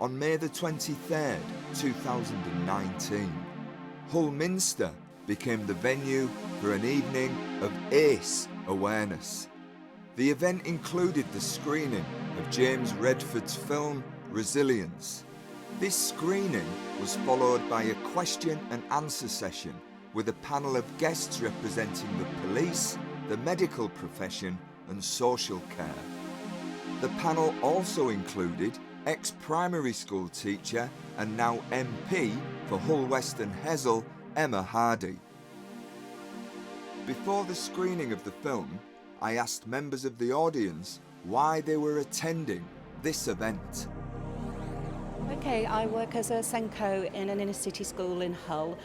On May the 23rd, 2019, Hull Minster became the venue for an evening of ACE awareness. The event included the screening of James Redford's film Resilience. This screening was followed by a question and answer session with a panel of guests representing the police, the medical profession and social care. The panel also included ex-primary school teacher and now MP for Hull West and Hessle, Emma Hardy. Before the screening of the film, I asked members of the audience why they were attending this event. Okay, I work as a Senko in an inner city school in Hull,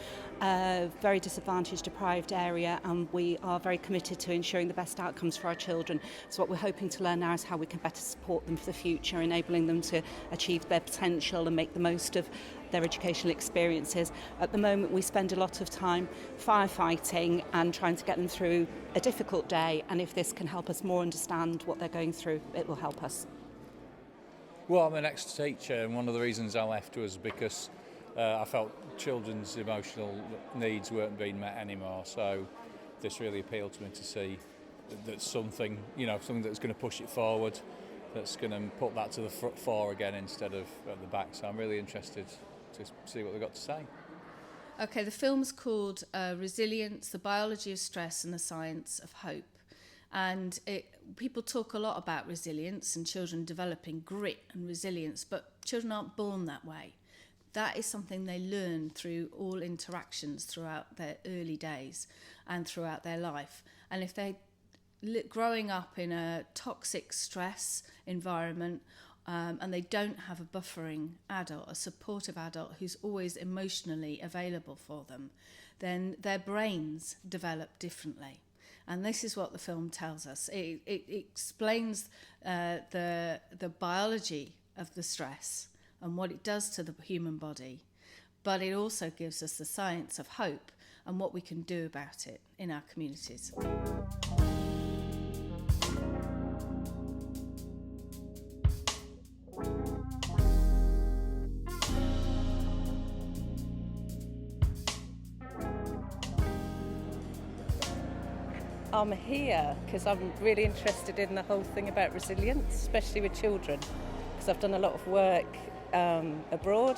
a very disadvantaged, deprived area, and we are very committed to ensuring the best outcomes for our children. So what we're hoping to learn now is how we can better support them for the future, enabling them to achieve their potential and make the most of their educational experiences. At the moment we spend a lot of time firefighting and trying to get them through a difficult day, and if this can help us more understand what they're going through, it will help us. Well, I'm an ex-teacher, and one of the reasons I left was because I felt children's emotional needs weren't being met anymore. So this really appealed to me to see that something that's going to push it forward, that's going to put that to the fore again instead of at the back. So I'm really interested to see what they've got to say. Okay, the film's called Resilience, the Biology of Stress and the Science of Hope. And people talk a lot about resilience and children developing grit and resilience, but children aren't born that way. That is something they learn through all interactions throughout their early days and throughout their life. And if they're growing up in a toxic stress environment and they don't have a buffering adult, a supportive adult who's always emotionally available for them, then their brains develop differently. And this is what the film tells us. It explains the biology of the stress and what it does to the human body, but it also gives us the science of hope and what we can do about it in our communities. I'm here because I'm really interested in the whole thing about resilience, especially with children, because I've done a lot of work abroad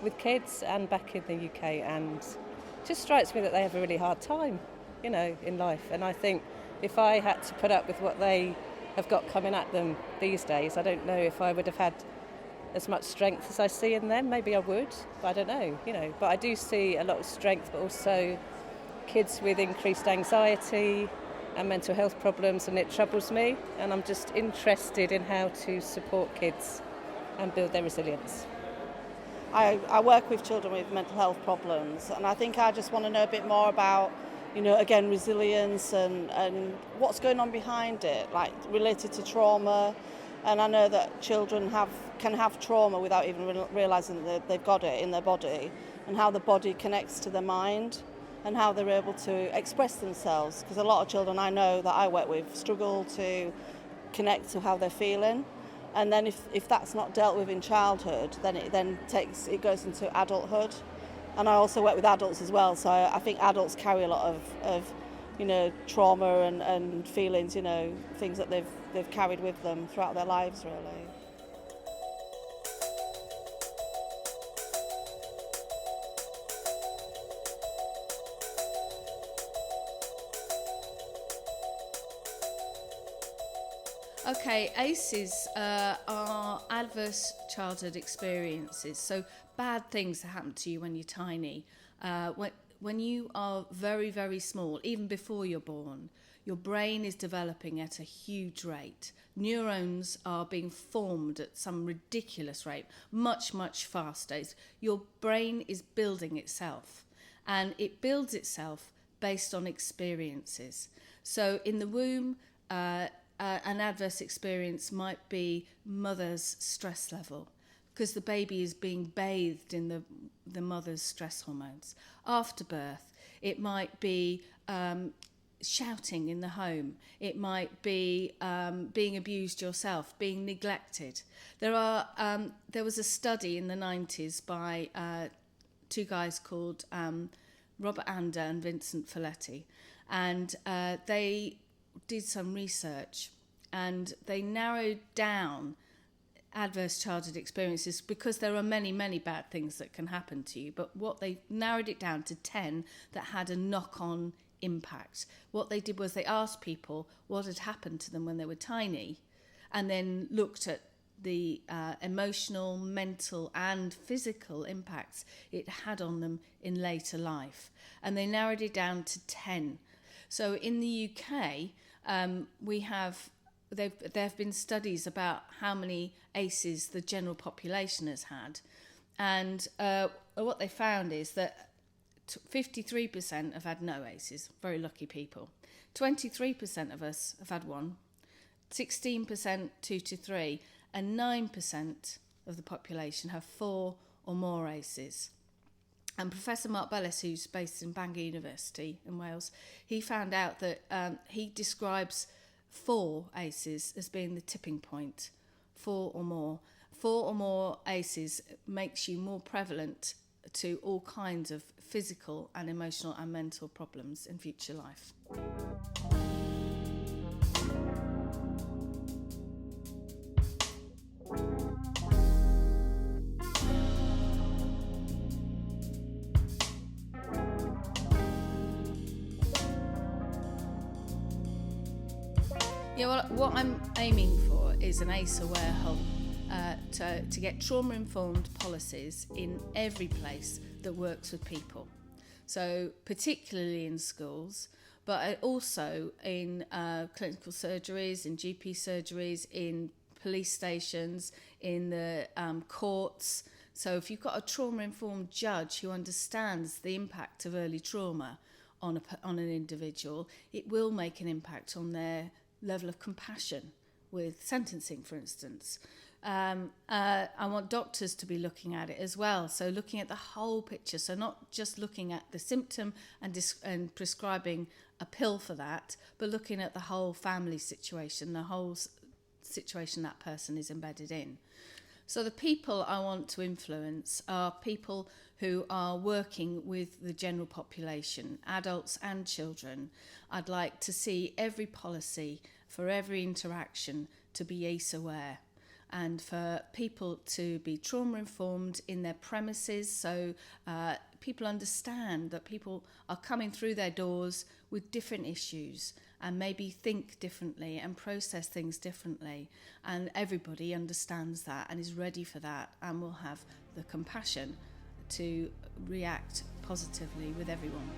with kids and back in the UK, and it just strikes me that they have a really hard time, in life. And I think if I had to put up with what they have got coming at them these days, I don't know if I would have had as much strength as I see in them. Maybe I would, but I don't know, But I do see a lot of strength, but also kids with increased anxiety and mental health problems, and it troubles me, and I'm just interested in how to support kids and build their resilience. I work with children with mental health problems, and I think I just want to know a bit more about, again, resilience and what's going on behind it, like related to trauma. And I know that children can have trauma without even realising that they've got it in their body, and how the body connects to their mind and how they're able to express themselves. Because a lot of children I know that I work with struggle to connect to how they're feeling. And then if that's not dealt with in childhood, then it goes into adulthood. And I also work with adults as well, so I think adults carry a lot of trauma and feelings, things that they've carried with them throughout their lives, really. Okay, ACEs are adverse childhood experiences, so bad things that happen to you when you're tiny. When you are very, very small, even before you're born, your brain is developing at a huge rate. Neurons are being formed at some ridiculous rate, much, much faster. Your brain is building itself, and it builds itself based on experiences. So in the womb, an adverse experience might be mother's stress level, because the baby is being bathed in the mother's stress hormones. After birth, it might be shouting in the home. It might be being abused yourself, being neglected. There was a study in the 90s by two guys called Robert Ander and Vincent Folletti, and they did some research and they narrowed down adverse childhood experiences, because there are many, many bad things that can happen to you, but what they narrowed it down to 10 that had a knock-on impact. What they did was they asked people what had happened to them when they were tiny, and then looked at the emotional, mental and physical impacts it had on them in later life, and they narrowed it down to 10. So in the UK, there have been studies about how many ACEs the general population has had, and what they found is that 53% have had no ACEs, very lucky people. 23% of us have had one, 16% 2 to 3, and 9% of the population have 4 or more ACEs. And Professor Mark Bellis, who's based in Bangor University in Wales, he found out that he describes 4 ACEs as being the tipping point. 4 or more. 4 or more ACEs makes you more prevalent to all kinds of physical and emotional and mental problems in future life. Yeah, well, what I'm aiming for is an ACE-aware Hull, to get trauma-informed policies in every place that works with people. So particularly in schools, but also in clinical surgeries, in GP surgeries, in police stations, in the courts. So if you've got a trauma-informed judge who understands the impact of early trauma on an individual, it will make an impact on their level of compassion with sentencing, for instance. I want doctors to be looking at it as well, so looking at the whole picture, so not just looking at the symptom and prescribing a pill for that, but looking at the whole family situation, the whole situation that person is embedded in. So the people I want to influence are people who are working with the general population, adults and children. I'd like to see every policy for every interaction to be ACE aware, and for people to be trauma informed in their premises, so people understand that people are coming through their doors with different issues and maybe think differently and process things differently, and everybody understands that and is ready for that and will have the compassion to react positively with everyone.